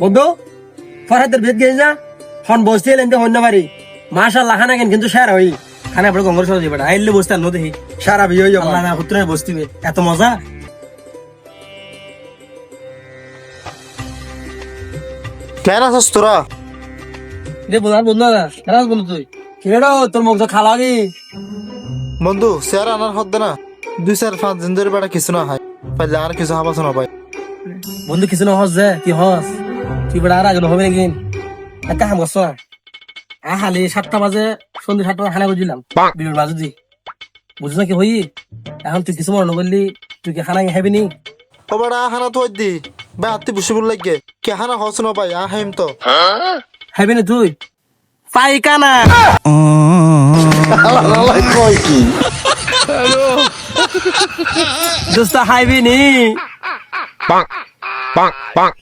বন্ধু ফরহাদের ভেদ গেছ না হন বসতে এলেন তো হন্য পারি মাশাআল্লাহ খানা কেন কিন্তু সারা হই খানা পড়ে গঙ্গর সরে যাবে আইলে বসতে আনো দেখি সারা বিয়ে হয়ে যাবে আল্লাহ না পুত্রে বসতিবে এত মজা কেন আছিস তোরা? রে বোঝার বন্ধু না কেন বন্ধু তুই কিরেডো তোর মুখ তো খালা কি বন্ধু চেয়ার আনার হদ্দে না 2-4-5 দিন ধরে বেড়া কিছু না হয় পাইলে আর কিছু হাবাস না পাই। বন্ধু কিছু না হস যে কি হস তুই বড় আর আগে হবে নাকি একটা কাম করছ না হালি 7টা বাজে সন্ধ্যে 7টা খানা বুঝলাম বিয়ের বাজে দি বুঝছ না কি হই এখন তুই কিছু মনে করলি তুই কি খানা খাবি নি ও বেড়া হানা তো দি বে আত্তি বসিবুল লাগে কে হানা হস না পাই হাইম তো খাবি না তুই পাইকানা কই কি দোস্ত খাইবি নি bonk, bonk, bonk.